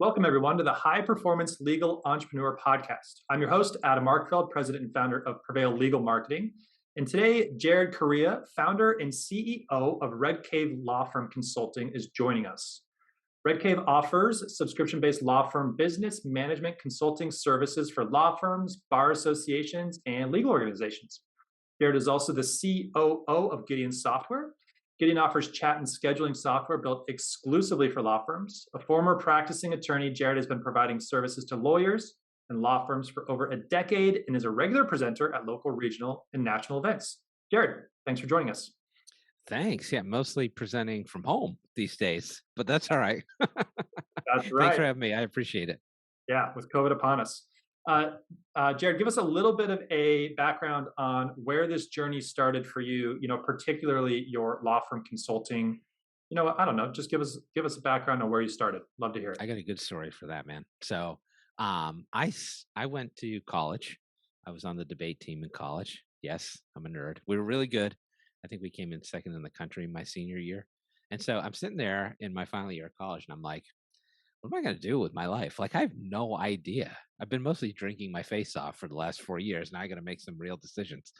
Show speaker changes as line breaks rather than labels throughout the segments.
Welcome, everyone, to the High Performance Legal Entrepreneur Podcast. I'm your host, Adam Markfeld, president and founder of Prevail Legal Marketing. And today, Jared Correia, founder and CEO of Red Cave Law Firm Consulting, is joining us. Red Cave offers subscription-based law firm business management consulting services for law firms, bar associations, and legal organizations. Jared is also the COO of Gideon Software. Gideon offers chat and scheduling software built exclusively for law firms. A former practicing attorney, Jared has been providing services to lawyers and law firms for over a decade and is a regular presenter at local, regional, and national events. Jared, thanks for joining us.
Thanks. Yeah, mostly presenting from home these days, but that's all right.
That's
Thanks for
right.
having me. I appreciate it.
Yeah, with COVID upon us. Jared, give us a little bit of a background on where this journey started for you, particularly your law firm consulting. I don't know, just give us a background on where you started. Love to hear it.
I got a good story for that, man. So, I went to college. I was on the debate team in college. Yes, I'm a nerd. We were really good. I think we came in second in the country my senior year. And so I'm sitting there in my final year of college and I'm like, what am I going to do with my life? Like, I have no idea. I've been mostly drinking my face off for the last 4 years. Now I got to make some real decisions.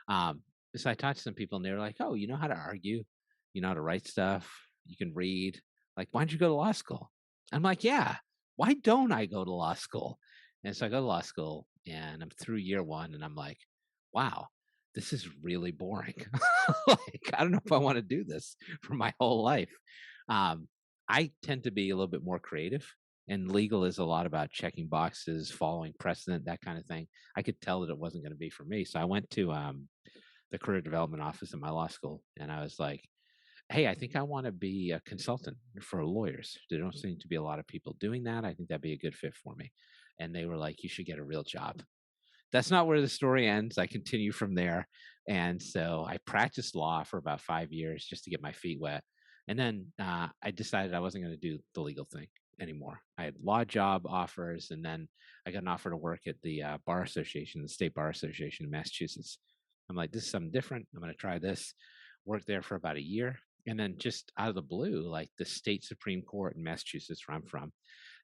Um, so I talked to some people and they were like, oh, you know how to argue? You know how to write stuff? You can read. Like, why don't you go to law school? I'm like, yeah, why don't I go to law school? And so I go to law school and I'm through year one and I'm like, wow, this is really boring. Like, I don't know if I want to do this for my whole life. Um, I tend to be a little bit more creative, and legal is a lot about checking boxes, following precedent, that kind of thing. I could tell that it wasn't going to be for me. So I went to the career development office in my law school and I was like, hey, I think I want to be a consultant for lawyers. There don't seem to be a lot of people doing that. I think that'd be a good fit for me. And they were like, you should get a real job. That's not where the story ends. I continue from there. And so I practiced law for about 5 years just to get my feet wet. And then I decided I wasn't going to do the legal thing anymore. I had law job offers, and then I got an offer to work at the Bar Association, the State Bar Association in Massachusetts. I'm like, this is something different. I'm going to try this. Worked there for about a year. And then just out of the blue, like the state Supreme Court in Massachusetts, where I'm from,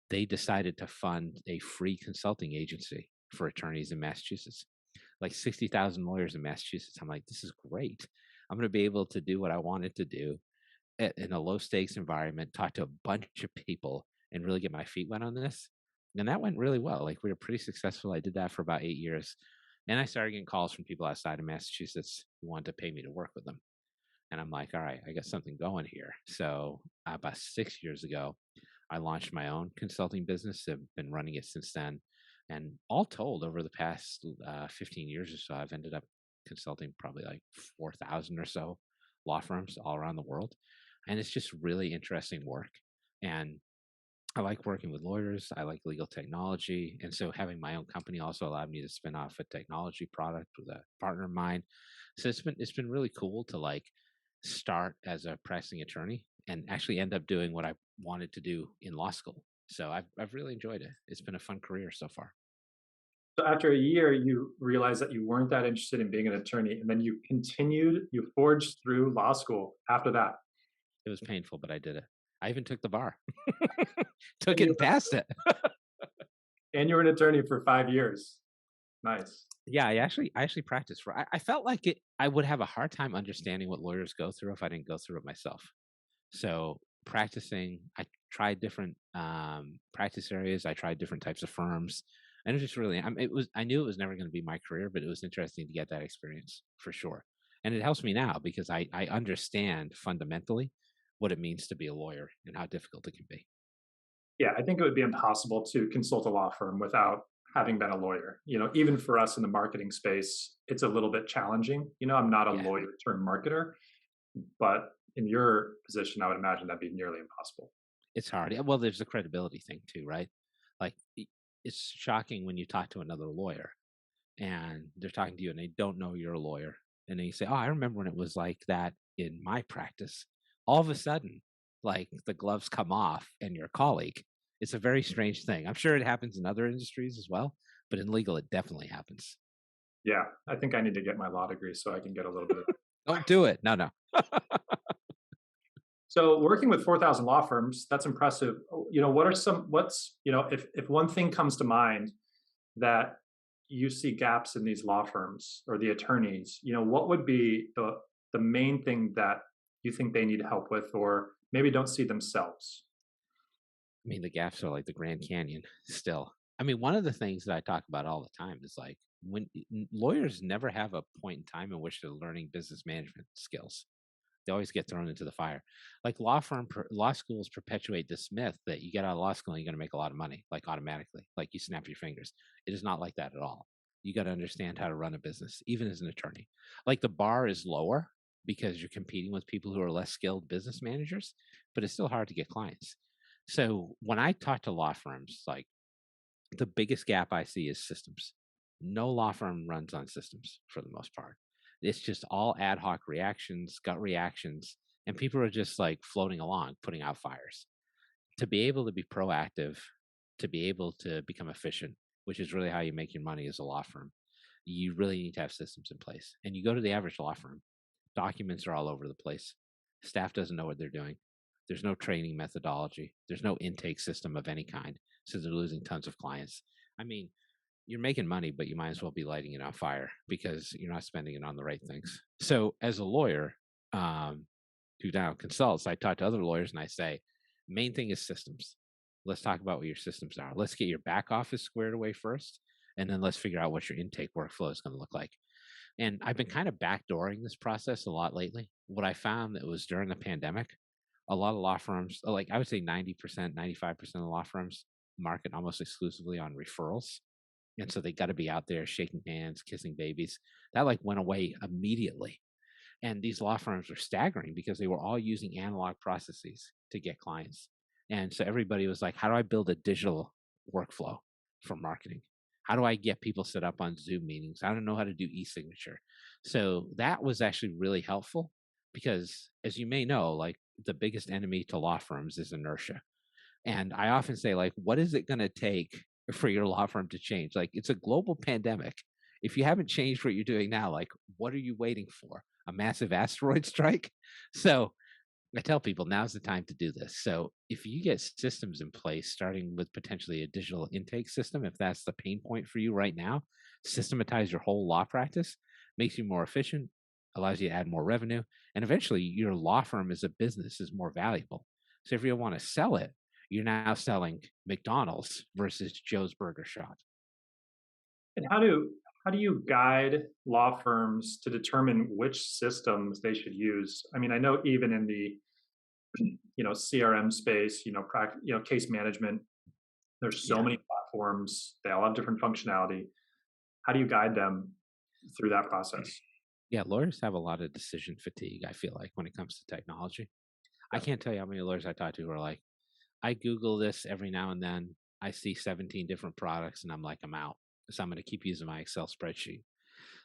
they decided to fund a free consulting agency for attorneys in Massachusetts. Like 60,000 lawyers in Massachusetts. I'm like, this is great. I'm going to be able to do what I wanted to do in a low stakes environment, talk to a bunch of people and really get my feet wet on this. And that went really well. Like, we were pretty successful. I did that for about 8 years. And I started getting calls from people outside of Massachusetts who wanted to pay me to work with them. And I'm like, all right, I got something going here. So about 6 years ago, I launched my own consulting business. I've been running it since then. And all told, over the past 15 years or so, I've ended up consulting probably like 4,000 or so law firms all around the world. And it's just really interesting work. And I like working with lawyers. I like legal technology. And so having my own company also allowed me to spin off a technology product with a partner of mine. So it's been really cool to like start as a practicing attorney and actually end up doing what I wanted to do in law school. So I've really enjoyed it. It's been a fun career so far.
So after a year, you realized that you weren't that interested in being an attorney, and then you forged through law school after that.
It was painful, but I did it. I even took the bar.
And
Took it
you
and passed it.
and you were an attorney for 5 years. Nice.
Yeah, I actually practiced for I felt like I would have a hard time understanding what lawyers go through if I didn't go through it myself. So practicing, I tried different practice areas. I tried different types of firms, and it was just really. I knew it was never going to be my career, but it was interesting to get that experience for sure. And it helps me now because I understand fundamentally what it means to be a lawyer and how difficult it can be.
Yeah, I think it would be impossible to consult a law firm without having been a lawyer. Even for us in the marketing space, it's a little bit challenging. I'm not a
Yeah,
lawyer turned marketer, but in your position, I would imagine that'd be nearly impossible.
it's hard. Yeah, well, there's the credibility thing too, right? Like, it's shocking when you talk to another lawyer and they're talking to you and they don't know you're a lawyer. And then you say, oh, I remember when it was like that in my practice. All of a sudden, like the gloves come off and your colleague. It's a very strange thing. I'm sure it happens in other industries as well, but in legal, it definitely happens.
Yeah, I think I need to get my law degree so I can get a little bit of that.
Don't do it. No, no.
So working with 4,000 law firms, that's impressive. What are what's, if one thing comes to mind that you see gaps in these law firms or the attorneys, what would be the main thing that you think they need help with or maybe don't see themselves?
I mean, the gaps are like the Grand Canyon still. I mean, one of the things that I talk about all the time is like when lawyers never have a point in time in which they're learning business management skills. They always get thrown into the fire. Like law schools perpetuate this myth that you get out of law school and you're going to make a lot of money, like automatically, like you snap your fingers. It is not like that at all. You got to understand how to run a business, even as an attorney. Like the bar is lower because you're competing with people who are less skilled business managers, but it's still hard to get clients. So when I talk to law firms, like the biggest gap I see is systems. No law firm runs on systems for the most part. It's just all ad hoc reactions, gut reactions, and people are just like floating along, putting out fires. To be able to be proactive, to be able to become efficient, which is really how you make your money as a law firm, you really need to have systems in place. And you go to the average law firm, documents are all over the place. Staff doesn't know what they're doing. There's no training methodology. There's no intake system of any kind. So they're losing tons of clients. I mean, you're making money, but you might as well be lighting it on fire because you're not spending it on the right things. So as a lawyer who now consults, I talk to other lawyers and I say, main thing is systems. Let's talk about what your systems are. Let's get your back office squared away first, and then let's figure out what your intake workflow is going to look like. And I've been kind of backdooring this process a lot lately. What I found that was during the pandemic, a lot of law firms, like I would say 90%, 95% of law firms market almost exclusively on referrals. And so they got to be out there shaking hands, kissing babies. That like went away immediately. And these law firms were staggering because they were all using analog processes to get clients. And so everybody was like, how do I build a digital workflow for marketing? How do I get people set up on Zoom meetings? I don't know how to do e-signature. So that was actually really helpful because as you may know, like the biggest enemy to law firms is inertia. And I often say, like, what is it going to take for your law firm to change? Like, it's a global pandemic. If you haven't changed what you're doing now, like, what are you waiting for? A massive asteroid strike? So I tell people now's the time to do this. So if you get systems in place, starting with potentially a digital intake system, if that's the pain point for you right now, systematize your whole law practice, makes you more efficient, allows you to add more revenue, and eventually your law firm as a business is more valuable. So if you want to sell it, you're now selling McDonald's versus Joe's Burger Shop.
And how do you guide law firms to determine which systems they should use? I mean, I know even in the CRM space, case management, there's so
Yeah.
many platforms. They all have different functionality. How do you guide them through that process?
Yeah, lawyers have a lot of decision fatigue, I feel like, when it comes to technology. I
Yeah.
can't tell you how many lawyers I talk to who are like, I Google this every now and then. I see 17 different products and I'm like, I'm out. So I'm going to keep using my Excel spreadsheet.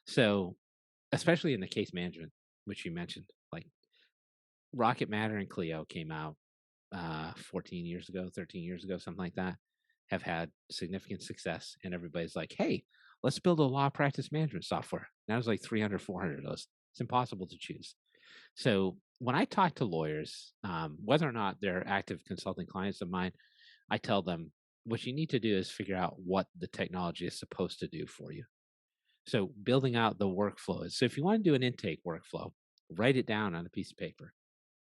So, especially in the case management, which you mentioned, like Rocket Matter and Clio came out 14 years ago, 13 years ago, something like that, have had significant success. And everybody's like, hey, let's build a law practice management software. Now there's like 300, 400 of those. It's impossible to choose. So when I talk to lawyers, whether or not they're active consulting clients of mine, I tell them what you need to do is figure out what the technology is supposed to do for you. So building out the workflow is so if you want to do an intake workflow, write it down on a piece of paper,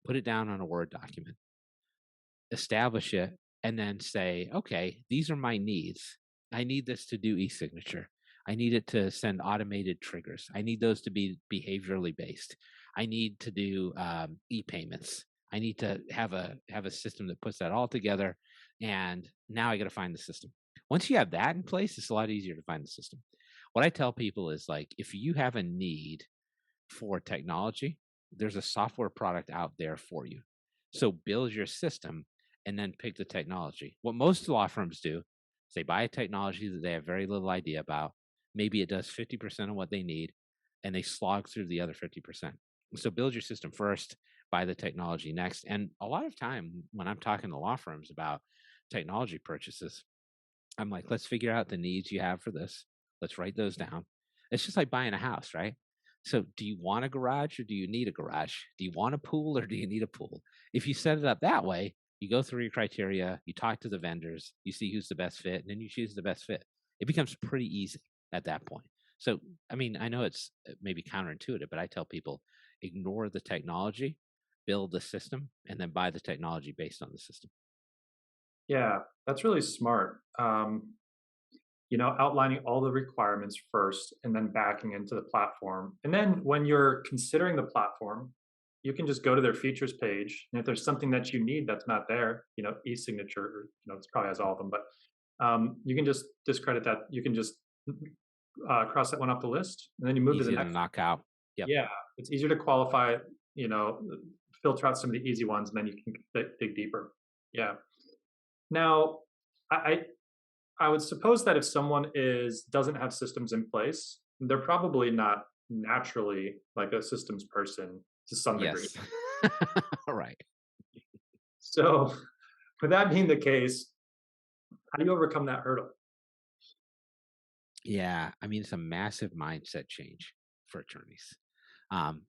put it down on a Word document, establish it, and then say, okay, these are my needs. I need this to do e-signature. I need it to send automated triggers. I need those to be behaviorally based. I need to do e-payments. I need to have a system that puts that all together. And now I got to find the system. Once you have that in place, it's a lot easier to find the system. What I tell people is like, if you have a need for technology, there's a software product out there for you. So build your system and then pick the technology. What most law firms do is they buy a technology that they have very little idea about. Maybe it does 50% of what they need, and they slog through the other 50%. So build your system first, buy the technology next. And a lot of time when I'm talking to law firms about technology purchases, I'm like, let's figure out the needs you have for this. Let's write those down. It's just like buying a house, right? So do you want a garage or do you need a garage? Do you want a pool or do you need a pool? If you set it up that way, you go through your criteria, you talk to the vendors, you see who's the best fit, and then you choose the best fit. It becomes pretty easy at that point. So, I mean, I know it's maybe counterintuitive, but I tell people ignore the technology, build the system, and then buy the technology based on the system.
Yeah, that's really smart. Outlining all the requirements first and then backing into the platform. And then when you're considering the platform, you can just go to their features page. And if there's something that you need that's not there, e-signature, it probably has all of them, but you can just discredit that. You can just cross that one off the list, and then you move to the
Easy to
next.
knock out. Yep.
Yeah, it's easier to qualify, you know, filter out some of the easy ones, and then you can dig deeper. Yeah. Now, I I would suppose that if someone doesn't have systems in place, they're probably not naturally like a systems person to some degree.
Yes. Right.
So, with that being the case, how do you overcome that hurdle?
Yeah. I mean, it's a massive mindset change for attorneys.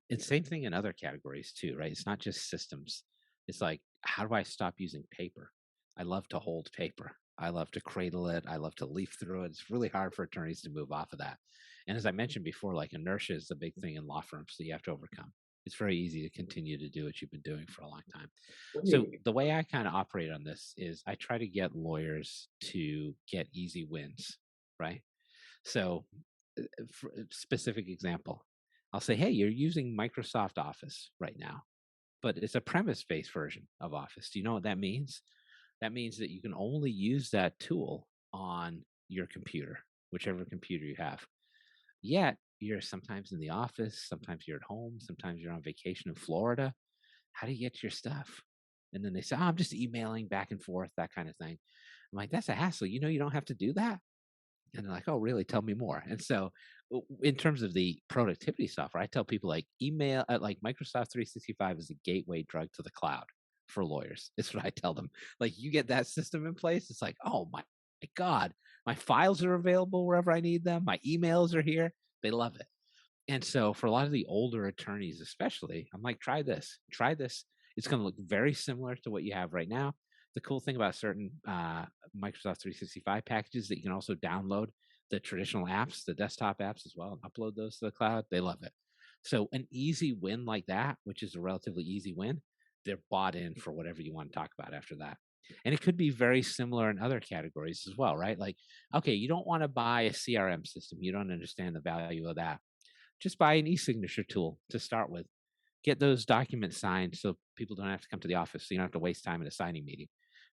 It's same thing in other categories too, right? It's not just systems. It's like, how do I stop using paper? I love to hold paper. I love to cradle it. I love to leaf through it. It's really hard for attorneys to move off of that. And as I mentioned before, like inertia is the big thing in law firms that you have to overcome. It's very easy to continue to do what you've been doing for a long time.
What do
So
you
the way I kind of operate on this is I try to get lawyers to get easy wins, right? So, for a specific example, I'll say, hey, you're using Microsoft Office right now, but it's a premise based version of Office. Do you know what that means? That means that you can only use that tool on your computer, whichever computer you have. Yet, you're sometimes in the office, sometimes you're at home, sometimes you're on vacation in Florida. How do you get your stuff? And then they say, oh, I'm just emailing back and forth, that kind of thing. I'm like, that's a hassle. You know, you don't have to do that. And they're like, "Oh, really? Tell me more." And so, in terms of the productivity software, I tell people like email, like Microsoft 365 is a gateway drug to the cloud for lawyers. It's what I tell them. Like, you get that system in place, it's like, oh my God, my files are available wherever I need them. My emails are here. They love it. And so for a lot of the older attorneys, especially, I'm like, try this, try this. It's going to look very similar to what you have right now. The cool thing about certain Microsoft 365 packages that you can also download the traditional apps, the desktop apps as well, and upload those to the cloud. They love it. So an easy win like that, which is a relatively easy win, they're bought in for whatever you want to talk about after that. And it could be very similar in other categories as well, right? Like, okay, you don't want to buy a CRM system. You don't understand the value of that. Just buy an e-signature tool to start with. Get those documents signed so people don't have to come to the office. So you don't have to waste time at a signing meeting.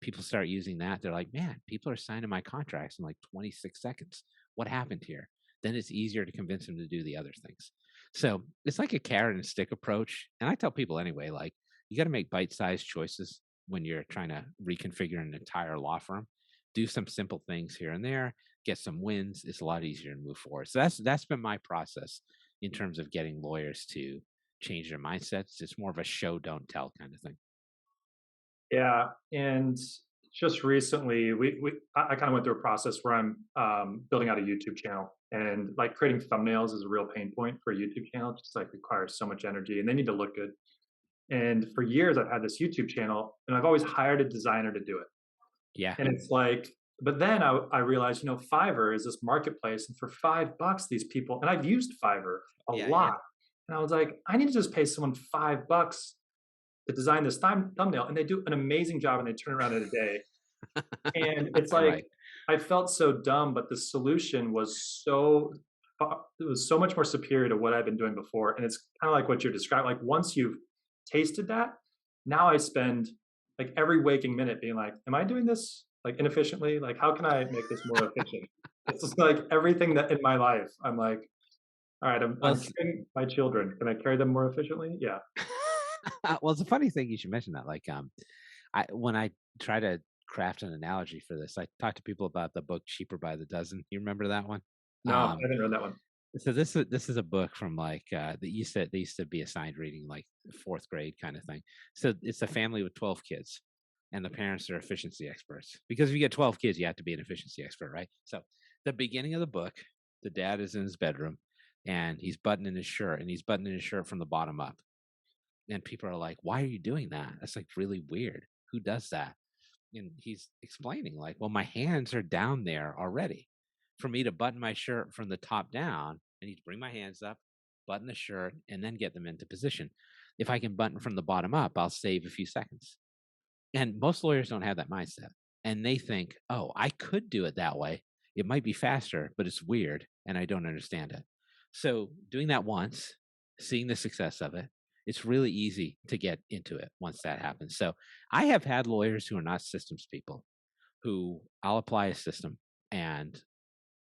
People start using that. They're like, man, people are signing my contracts in like 26 seconds. What happened here? Then it's easier to convince them to do the other things. So it's like a carrot and stick approach. And I tell people anyway, like, you got to make bite-sized choices when you're trying to reconfigure an entire law firm. Do some simple things here and there, get some wins. It's a lot easier to move forward. So that's been my process in terms of getting lawyers to change their mindsets. It's more of a show, don't tell kind of thing.
Yeah, and just recently, I kind of went through a process where I'm building out a YouTube channel, and like creating thumbnails is a real pain point for a YouTube channel. It just like requires so much energy, and they need to look good. And for years, I've had this YouTube channel, and I've always hired a designer to do it.
Yeah.
And it's like, but then I realized, Fiverr is this marketplace, and for $5, these people, and I've used Fiverr a
Yeah.
lot, and I was like, I need to just pay someone $5 to design this thumbnail, and they do an amazing job, and they turn around in a day. And it's like,
Right.
I felt so dumb, but the solution was it was so much more superior to what I've been doing before. And it's kind of like what you're describing. Like once you've tasted that, now I spend like every waking minute being like, am I doing this like inefficiently? Like, how can I make this more efficient? It's just like everything that in my life, I'm like, all right,
Well,
I'm carrying my children. Can I carry them more efficiently? Yeah.
well, it's a funny thing you should mention that. Like, I when I try to craft an analogy for this, I talk to people about the book Cheaper by the Dozen. You remember that one?
No, I
Um,
haven't read that one.
so this is a book from like they used to be assigned reading like fourth grade kind of thing. So it's a family with 12 kids, and the parents are efficiency experts because if you get 12 kids, you have to be an efficiency expert, right? So the beginning of the book, the dad is in his bedroom. and he's buttoning his shirt, and he's buttoning his shirt from the bottom up. And people are like, "Why are you doing that? That's like really weird. Who does that?" And he's explaining, like, "Well, my hands are down there already. For me to button my shirt from the top down, I need to bring my hands up, button the shirt, and then get them into position. If I can button from the bottom up, I'll save a few seconds." And most lawyers don't have that mindset. And they think, "Oh, I could do it that way. It might be faster, but it's weird and I don't understand it." So, doing that once, seeing the success of it, it's really easy to get into it once that happens. So, I have had lawyers who are not systems people who I'll apply a system and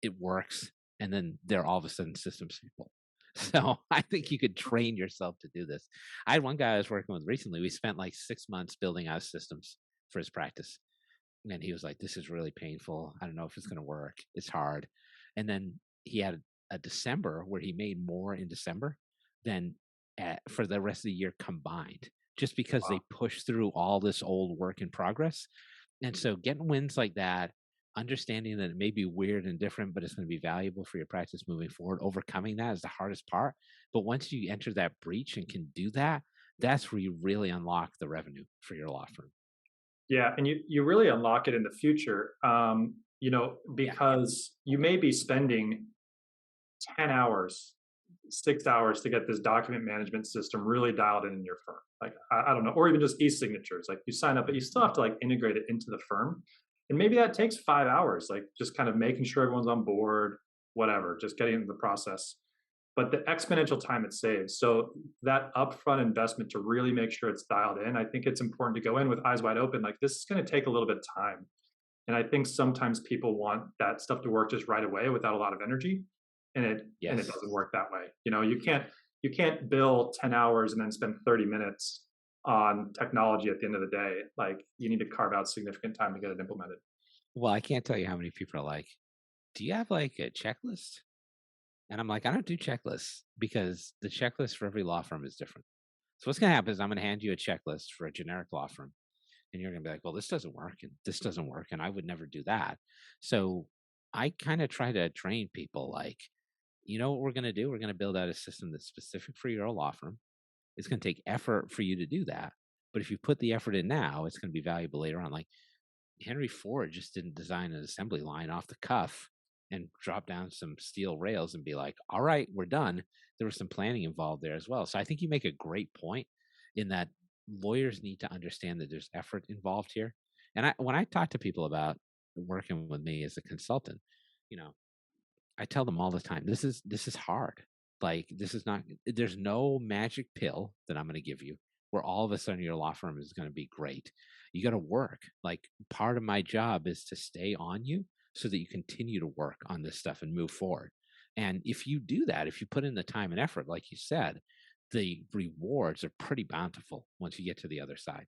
it works, and then they're all of a sudden systems people. So I think you could train yourself to do this. I had one guy I was working with recently. We spent like 6 months building out systems for his practice. And he was like, "This is really painful. I don't know if it's going to work. It's hard." And then he had a December where he made more in December than for the rest of the year combined, just because they
Wow.
pushed through all this old work in progress. And so getting wins like that, understanding that it may be weird and different, but it's going to be valuable for your practice moving forward, overcoming that is the hardest part. But once you enter that breach and can do that, that's where you really unlock the revenue for your law firm.
Yeah, and you really unlock it in the future,
Yeah.
because you may be spending 10 hours, 6 hours to get this document management system really dialed in your firm. Like, I don't know, or even just e-signatures. Like you sign up, but you still have to like integrate it into the firm. And maybe that takes 5 hours, like just kind of making sure everyone's on board, whatever, just getting into the process. But the exponential time it saves. So that upfront investment to really make sure it's dialed in, I think it's important to go in with eyes wide open. Like this is going to take a little bit of time. And I think sometimes people want that stuff to work just right away without a lot of energy, and it
Yes.
doesn't work that way. You can't bill 10 hours and then spend 30 minutes on technology at the end of the day. Like you need to carve out significant time to get it implemented.
Well, I can't tell you how many people are like, "Do you have like a checklist?" And I'm like, "I don't do checklists because the checklist for every law firm is different." So what's going to happen is I'm going to hand you a checklist for a generic law firm, and you're going to be like, "Well, this doesn't work, and this doesn't work, and I would never do that." So I kind of try to train people like, you know what we're going to do? We're going to build out a system that's specific for your law firm. It's going to take effort for you to do that. But if you put the effort in now, it's going to be valuable later on. Like Henry Ford just didn't design an assembly line off the cuff and drop down some steel rails and be like, "All right, we're done." There was some planning involved there as well. So I think you make a great point in that lawyers need to understand that there's effort involved here. And when I talk to people about working with me as a consultant, you know, I tell them all the time, this is hard. Like this is not there's no magic pill that I'm going to give you where all of a sudden your law firm is going to be great. You got to work. Like part of my job is to stay on you so that you continue to work on this stuff and move forward. And if you do that, if you put in the time and effort, like you said, the rewards are pretty bountiful once you get to the other side.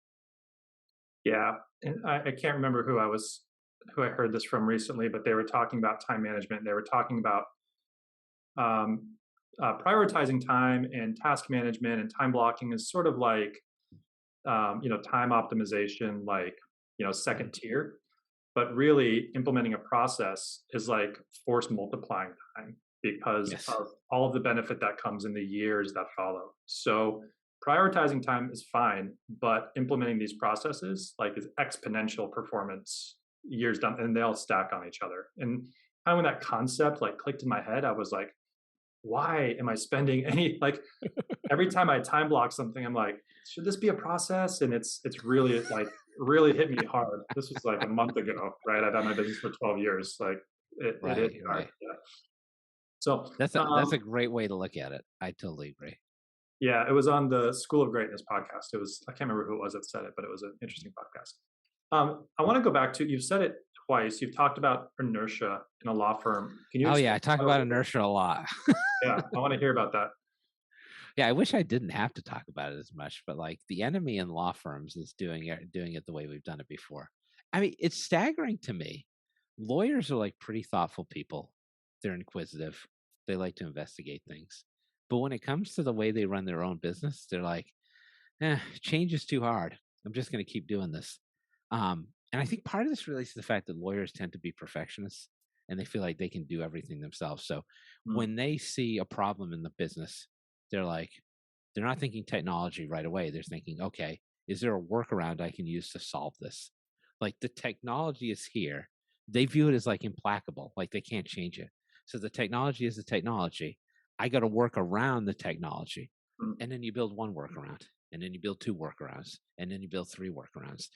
Yeah, and I can't remember who I heard this from recently, but they were talking about time management. They were talking about um, prioritizing time and task management and time blocking is sort of like time optimization, like second tier. But really, implementing a process is like force multiplying time because
Yes.
of all of the benefit that comes in the years that follow. So prioritizing time is fine, but implementing these processes like is exponential performance years down, and they all stack on each other. And kind of when that concept like clicked in my head, I was like, why am I spending any like every time I time block something, I'm like, should this be a process? And it's really like really hit me hard. This was like a month ago, right? I've had my business for 12 years. Like it hit
Right,
me hard.
right.
Yeah. So
That's a great way to look at it. I totally agree.
yeah, it was on the School of Greatness podcast. It was I can't remember who it was that said it, but it was an interesting podcast. I want to go back to you've said it twice. You've talked about inertia in a law firm. Can you
Oh
explain
yeah, I talk
that a
about
little bit?
inertia a lot.
Yeah, I want to hear about that.
Yeah, I wish I didn't have to talk about it as much, but like the enemy in law firms is doing it the way we've done it before. I mean, it's staggering to me. Lawyers are like pretty thoughtful people. They're inquisitive. They like to investigate things. But when it comes to the way they run their own business, they're like, change is too hard. I'm just going to keep doing this. And I think part of this relates to the fact that lawyers tend to be perfectionists. and they feel like they can do everything themselves. So
Mm,
when they see a problem in the business, they're like, they're not thinking technology right away. They're thinking, okay, is there a workaround I can use to solve this? Like the technology is here. They view it as like implacable, like they can't change it. So the technology is the technology. I got to work around the technology.
mm,
And then you build one workaround, and then you build two workarounds, and then you build three workarounds.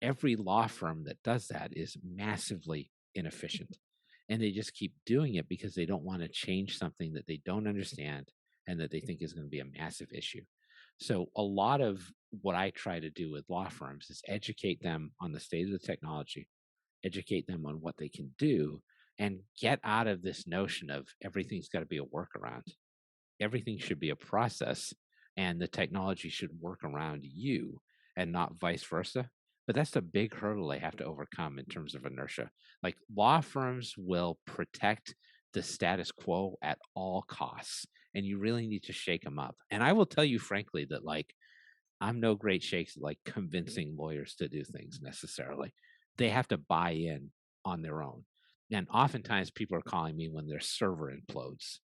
Every law firm that does that is massively inefficient. And they just keep doing it because they don't want to change something that they don't understand and that they think is going to be a massive issue. So, a lot of what I try to do with law firms is educate them on the state of the technology, educate them on what they can do, and get out of this notion of everything's got to be a workaround. Everything should be a process, and the technology should work around you and not vice versa. But that's the big hurdle they have to overcome in terms of inertia. Like law firms will protect the status quo at all costs, and you really need to shake them up. And I will tell you frankly that like I'm no great shakes at like convincing lawyers to do things necessarily. They have to buy in on their own. And oftentimes people are calling me when their server implodes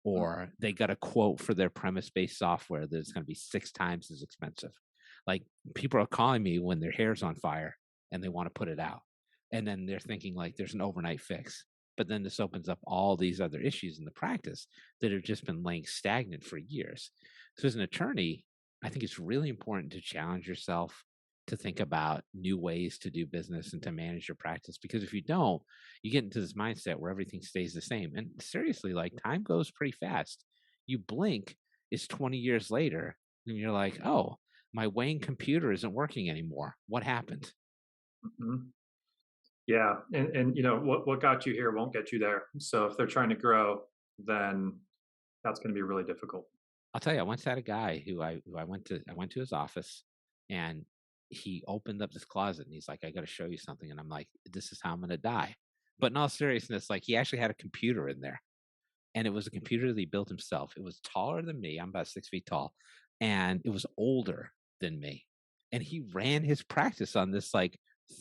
mm,
or they got a quote for their premise based software that's going to be 6 times as expensive. Like people are calling me when their hair's on fire and they want to put it out. And then they're thinking like there's an overnight fix. But then this opens up all these other issues in the practice that have just been laying stagnant for years. So as an attorney, I think it's really important to challenge yourself to think about new ways to do business and to manage your practice. Because if you don't, you get into this mindset where everything stays the same. And seriously, like time goes pretty fast. You blink, it's 20 years later, and you're like, oh, my weighing computer isn't working anymore. What happened?
mhm. Yeah, and what got you here won't get you there. So if they're trying to grow, then that's going to be really difficult.
I'll tell you, I once had a guy who I went to his office and he opened up this closet and he's like, I gotta show you something. And I'm like, this is how I'm gonna die. But in all seriousness, like he actually had a computer in there. And it was a computer that he built himself. It was taller than me. I'm about 6 feet tall, and it was older than me. And he ran his practice on this like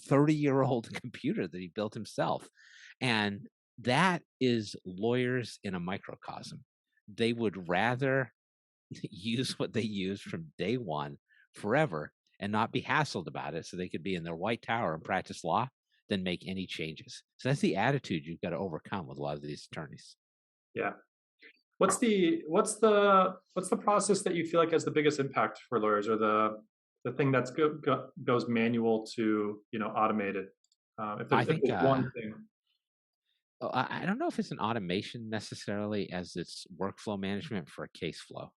30-year-old computer that he built himself. And that is lawyers in a microcosm. They would rather use what they used from day one forever and not be hassled about it so they could be in their white tower and practice law than make any changes. So that's the attitude you've got to overcome with a lot of these attorneys.
Yeah. What's the process that you feel like has the biggest impact for lawyers, or the thing that's goes manual to automated?
I
If
think
there's one thing.
I don't know if it's an automation necessarily as it's workflow management for a case flow.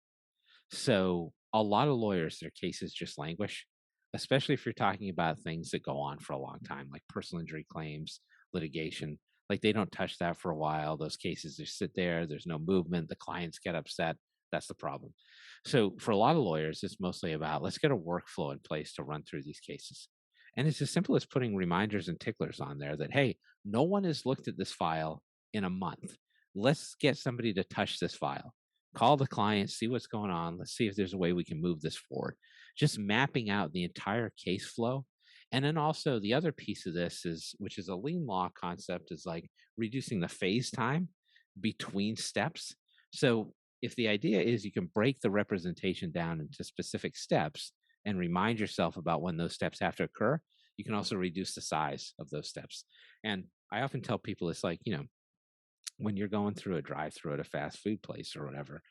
So a lot of lawyers, their cases just languish, especially if you're talking about things that go on for a long time, like personal injury claims, litigation. Like they don't touch that for a while. Those cases just sit there. There's no movement. The clients get upset. That's the problem. So for a lot of lawyers, it's mostly about let's get a workflow in place to run through these cases. And it's as simple as putting reminders and ticklers on there that, hey, no one has looked at this file in a month. Let's get somebody to touch this file, call the client, see what's going on. Let's see if there's a way we can move this forward. Just mapping out the entire case flow. And then also the other piece of this is, which is a lean law concept, is like reducing the phase time between steps. So if the idea is you can break the representation down into specific steps and remind yourself about when those steps have to occur, you can also reduce the size of those steps. And I often tell people it's like, when you're going through a drive-through at a fast food place or whatever,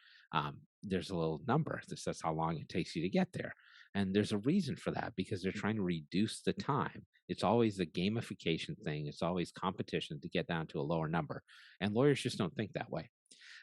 there's a little number that says how long it takes you to get there. And there's a reason for that because they're trying to reduce the time. It's always a gamification thing. It's always competition to get down to a lower number. And lawyers just don't think that way.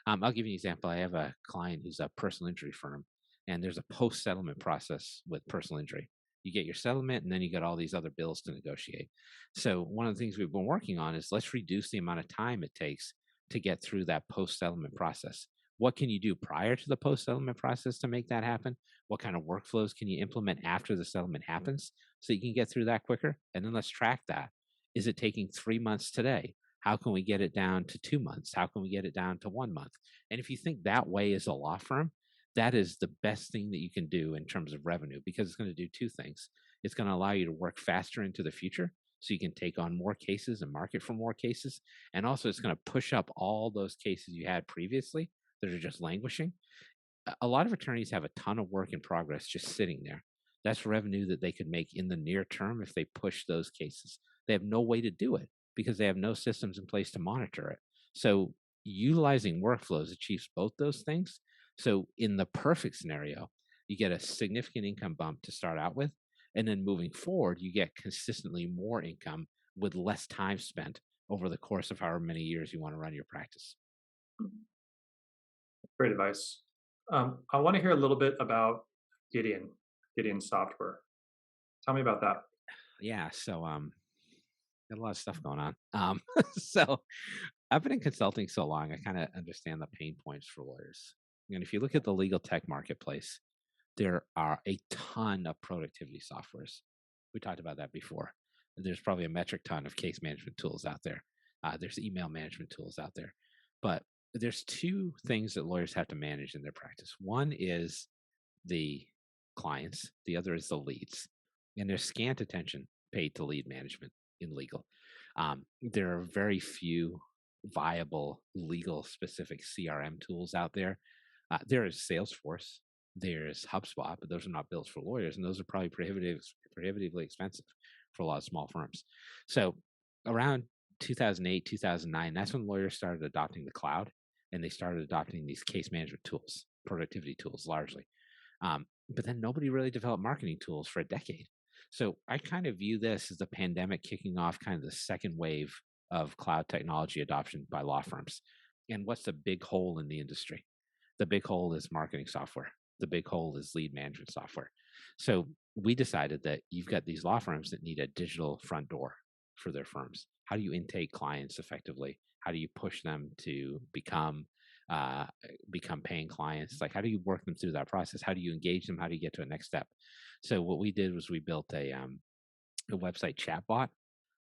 I'll give you an example. I have a client who's a personal injury firm, and there's a post settlement process with personal injury. You get your settlement, and then you got all these other bills to negotiate. So, one of the things we've been working on is let's reduce the amount of time it takes to get through that post settlement process. What can you do prior to the post settlement process to make that happen? What kind of workflows can you implement after the settlement happens so you can get through that quicker? And then let's track that. Is it taking 3 months today? How can we get it down to 2 months? How can we get it down to 1 month? And if you think that way as a law firm, that is the best thing that you can do in terms of revenue because it's going to do two things. It's going to allow you to work faster into the future, so you can take on more cases and market for more cases. And also, it's going to push up all those cases you had previously that are just languishing. A lot of attorneys have a ton of work in progress just sitting there. That's revenue that they could make in the near term if they push those cases. They have no way to do it because they have no systems in place to monitor it. So utilizing workflows achieves both those things. So in the perfect scenario, you get a significant income bump to start out with. And then moving forward, you get consistently more income with less time spent over the course of however many years you want to run your practice.
Great advice. I want to hear a little bit about Gideon Software. Tell me about that.
Yeah. So got a lot of stuff going on. So I've been in consulting so long, I kind of understand the pain points for lawyers. And if you look at the legal tech marketplace, there are a ton of productivity softwares. We talked about that before. There's probably a metric ton of case management tools out there. There's email management tools out there. But there's two things that lawyers have to manage in their practice. One is the clients, the other is the leads. And there's scant attention paid to lead management in legal. There are very few viable legal specific CRM tools out there. There is Salesforce, there's HubSpot, but those are not built for lawyers, and those are probably prohibitively expensive for a lot of small firms. So around 2008, 2009, that's when lawyers started adopting the cloud, and they started adopting these case management tools, productivity tools largely. But then nobody really developed marketing tools for a decade. So I kind of view this as the pandemic kicking off kind of the second wave of cloud technology adoption by law firms. And what's the big hole in the industry? The big hole is marketing software. The big hole is lead management software. So we decided that you've got these law firms that need a digital front door for their firms. How do you intake clients effectively? How do you push them to uh, become paying clients? Like, how do you work them through that process? How do you engage them? How do you get to a next step? So what we did was we built a website chatbot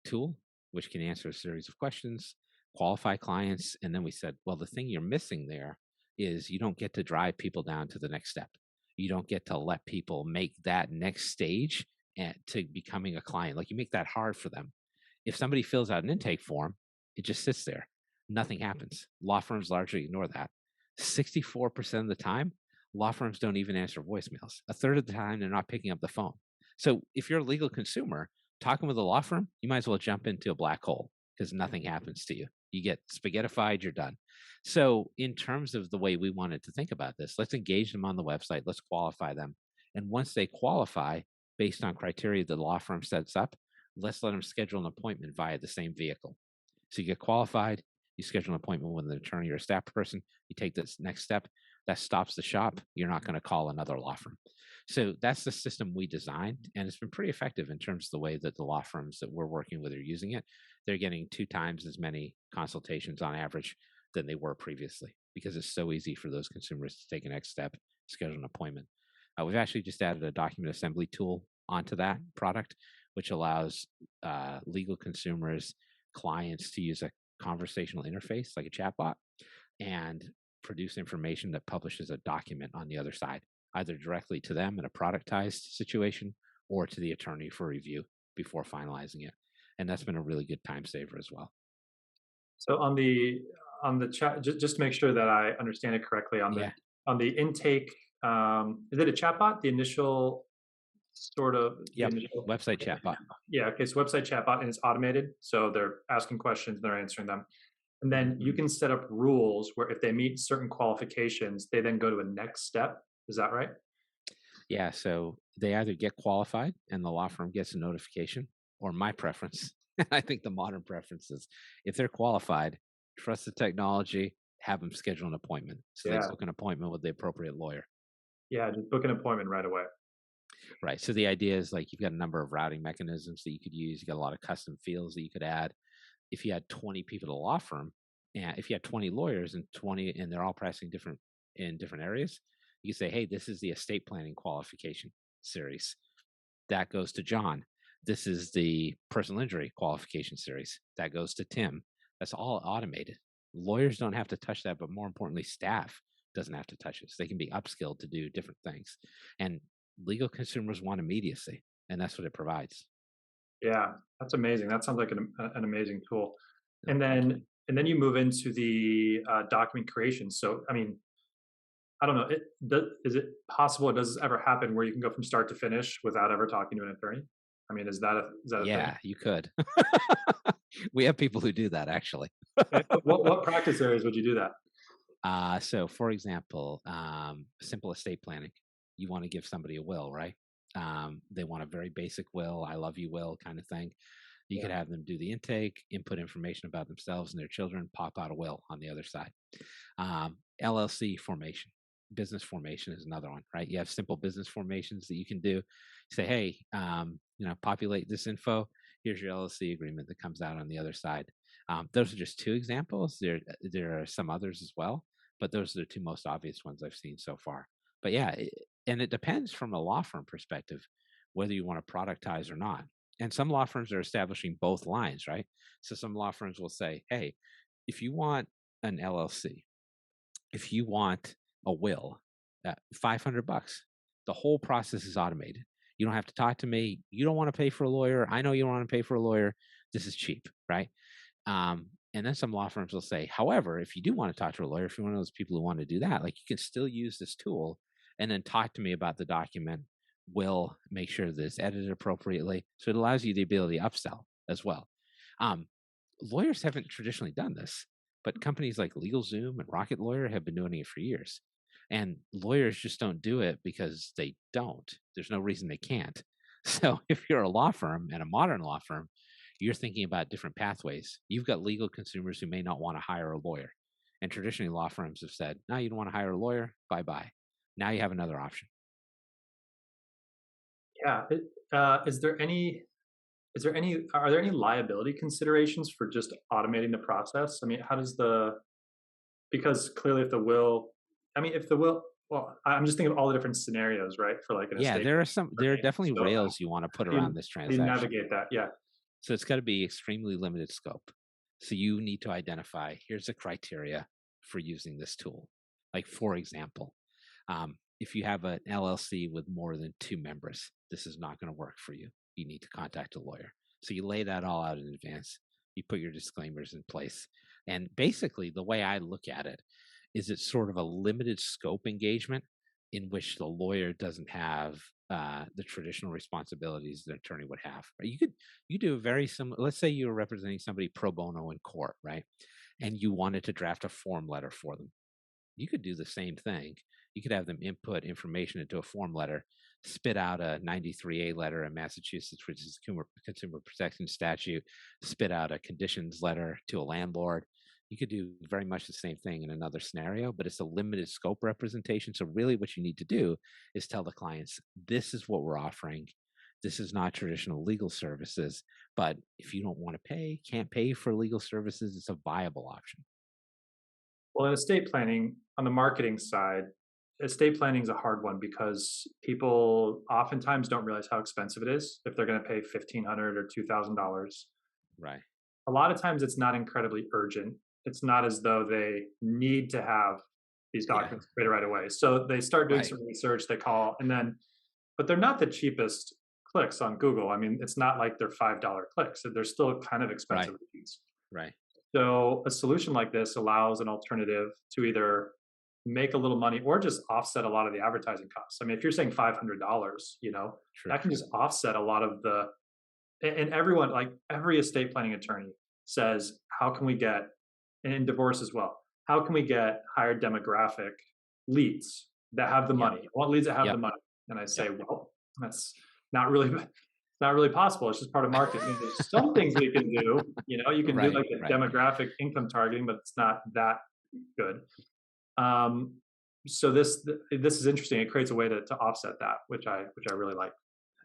tool, which can answer a series of questions, qualify clients. And then we said, well, the thing you're missing there is you don't get to drive people down to the next step. You don't get to let people make that next stage to becoming a client. Like, you make that hard for them. If somebody fills out an intake form, it just sits there. Nothing happens. Law firms largely ignore that. 64% of the time, law firms don't even answer voicemails. A third of the time, they're not picking up the phone. So if you're a legal consumer talking with a law firm, you might as well jump into a black hole because nothing happens to you. You get spaghettified, you're done. So in terms of the way we wanted to think about this, let's engage them on the website. Let's qualify them. And once they qualify based on criteria the law firm sets up, let's let them schedule an appointment via the same vehicle. So you get qualified, you schedule an appointment with an attorney or a staff person, you take this next step, that stops the shop. You're not going to call another law firm. So that's the system we designed, and it's been pretty effective in terms of the way that the law firms that we're working with are using it. They're getting 2 times as many consultations on average than they were previously because it's so easy for those consumers to take a next step, schedule an appointment. We've actually just added a document assembly tool onto that product, which allows legal consumers, clients to use a conversational interface like a chatbot and produce information that publishes a document on the other side, either directly to them in a productized situation or to the attorney for review before finalizing it. And that's been a really good time saver as well.
So on the chat, just to make sure that I understand it correctly,
Yeah.
on the intake, is it a chatbot? The initial sort of the
Yep.
initial
Website chatbot.
Yeah, okay, so website chatbot, and it's automated, so they're asking questions, they're answering them. And then you can set up rules where if they meet certain qualifications, they then go to a next step. Is that right?
Yeah. So they either get qualified and the law firm gets a notification, or my preference, I think the modern preference is if they're qualified, trust the technology, have them schedule an appointment. So they
Yeah.
book an appointment with the appropriate lawyer.
Yeah, just book an appointment right away.
Right. So the idea is like you've got a number of routing mechanisms that you could use. You got a lot of custom fields that you could add. If you had 20 people at a law firm, and if you had 20 lawyers and 20, and they're all practicing in different areas, you could say, hey, this is the estate planning qualification series. That goes to John. This is the personal injury qualification series. That goes to Tim. That's all automated. Lawyers don't have to touch that, but more importantly, staff doesn't have to touch it. So they can be upskilled to do different things. And legal consumers want immediacy, and that's what it provides.
Yeah, that's amazing. That sounds like an amazing tool.
Oh, thank you.
And then you move into the document creation. So, I mean, I don't know. Is it possible? Does this ever happen where you can go from start to finish without ever talking to an attorney? I mean, is that a thing?
Yeah, you could. We have people who do that actually.
And what practice areas would you do that?
So, for example, simple estate planning. You want to give somebody a will, right? They want a very basic will, I love you will kind of thing. You
Yeah,
could have them do the intake, input information about themselves and their children, pop out a will on the other side. LLC formation, business formation is another one, right? You have simple business formations that you can do. Say, hey, populate this info. Here's your LLC agreement that comes out on the other side. Those are just two examples. There are some others as well, but those are the two most obvious ones I've seen so far. But yeah, and it depends from a law firm perspective whether you want to productize or not. And some law firms are establishing both lines, right? So some law firms will say, hey, if you want an LLC, if you want a will, 500 bucks. The whole process is automated. You don't have to talk to me. You don't want to pay for a lawyer. I know you don't want to pay for a lawyer. This is cheap, right? And then some law firms will say, however, if you do want to talk to a lawyer, if you're one of those people who want to do that, like you can still use this tool and then talk to me about the document. We'll make sure that it's edited appropriately. So it allows you the ability to upsell as well. Um, Lawyers haven't traditionally done this, but companies like LegalZoom and Rocket Lawyer have been doing it for years. And lawyers just don't do it because they don't. There's no reason they can't. So if you're a law firm and a modern law firm, you're thinking about different pathways. You've got legal consumers who may not want to hire a lawyer. And traditionally, law firms have said, no, you don't want to hire a lawyer, bye bye. Now you have another option.
yeah. Are there any liability considerations for just automating the process? I mean, how does because clearly if the will, I mean, if the will, well, I'm just thinking of all the different scenarios, right? For like an
Yeah,
estate
there are
planning.
definitely
So
rails you want to put around this
how do you
transaction.
navigate that? Yeah.
So it's got to be extremely limited scope. So you need to identify here's the criteria for using this tool. Like, for example, if you have an LLC with more than two members, this is not going to work for you. You need to contact a lawyer. So you lay that all out in advance. You put your disclaimers in place. And basically, the way I look at it is it's sort of a limited scope engagement in which the lawyer doesn't have the traditional responsibilities that an attorney would have. Right? You do a very similar. Let's say you're representing somebody pro bono in court, right? And you wanted to draft a form letter for them. You could do the same thing. You could have them input information into a form letter, spit out a 93A letter in Massachusetts, which is consumer protection statute, spit out a conditions letter to a landlord. You could do very much the same thing in another scenario, but it's a limited scope representation. So, really, what you need to do is tell the clients, this is what we're offering. This is not traditional legal services, but if you don't want to pay, can't pay for legal services, it's a viable option.
Well, in estate planning, on the marketing side, estate planning is a hard one because people oftentimes don't realize how expensive it is if they're going to pay $1,500 or $2,000.
Right.
A lot of times it's not incredibly urgent. It's not as though they need to have these
Yeah.
documents created right away. So they start doing
Right.
some research, they call, and then, but they're not the cheapest clicks on Google. I mean, it's not like they're $5 clicks. They're still kind of
Right.
expensive leads.
Right.
So a solution like this allows an alternative to either make a little money or just offset a lot of the advertising costs. I mean, if you're saying $500,
True.
that can just offset a lot of and everyone, like every estate planning attorney says, how can we get, and in divorce as well, how can we get higher demographic leads that have the
Yep.
money? I want leads that have the
Yep.
money. And I say,
Yep.
well, that's not really, it's not really possible. It's just part of marketing. There's some things we can do. You can do
Right.
like a
Right.
demographic income targeting, but it's not that good. Um, so this is interesting. It creates a way to offset that, which I really like.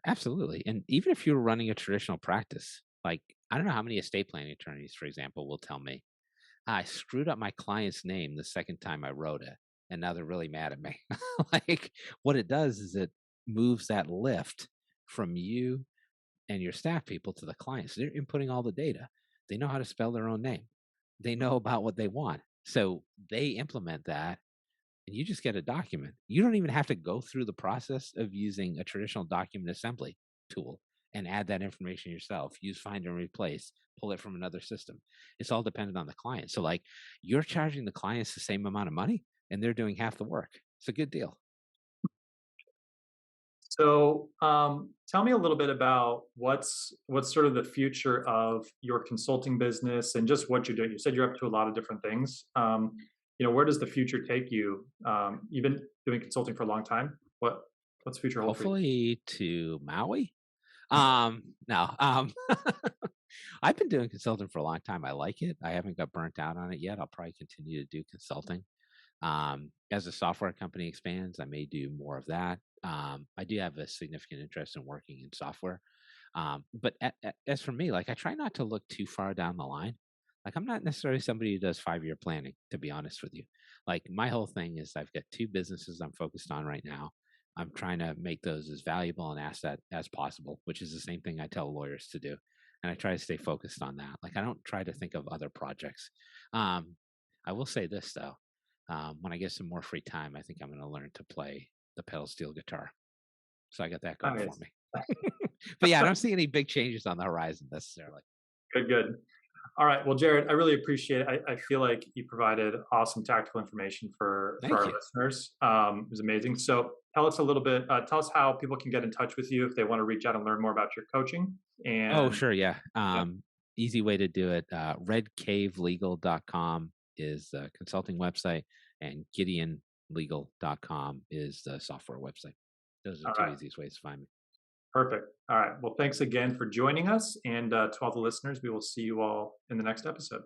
Absolutely. And even if you're running a traditional practice, like I don't know how many estate planning attorneys, for example, will tell me, I screwed up my client's name the second time I wrote it. And now they're really mad at me. Like what it does is it moves that lift from you and your staff people to the clients. They're inputting all the data. They know how to spell their own name. They know about what they want. So they implement that and you just get a document. You don't even have to go through the process of using a traditional document assembly tool. and add that information yourself. Use find and replace, pull it from another system. It's all dependent on the client. So like you're charging the clients the same amount of money and they're doing half the work. It's a good deal.
So, tell me a little bit about what's sort of the future of your consulting business and just what you're doing. You said you're up to a lot of different things. Where does the future take you? You've been doing consulting for a long time. What's the future hold for you?
Hopefully to Maui. No. I've been doing consulting for a long time. I like it. I haven't got burnt out on it yet. I'll probably continue to do consulting. As the software company expands, I may do more of that. I do have a significant interest in working in software. But as for me, like I try not to look too far down the line. Like I'm not necessarily somebody who does 5-year planning, to be honest with you. Like my whole thing is I've got two businesses I'm focused on right now. I'm trying to make those as valuable an asset as possible, which is the same thing I tell lawyers to do. And I try to stay focused on that. Like I don't try to think of other projects. Um, I will say this though, when I get some more free time, I think I'm going to learn to play the pedal steel guitar. So I got that going for
Nice.
me. But yeah, I don't see any big changes on the horizon necessarily.
Good, good. All right. Well, Jared, I really appreciate it. I feel like you provided awesome tactical information for
Thank
our
you.
listeners. It was amazing. So tell us a little bit, tell us how people can get in touch with you if they want to reach out and learn more about your coaching.
Oh,
And
sure. Yeah.
yeah,
Easy way to do it. Redcavelegal.com is the consulting website, and GideonLegal.com is the software website. Those are
all
two
right.
easiest ways to find me.
Perfect. All right. Well, thanks again for joining us. And to all the listeners, we will see you all in the next episode.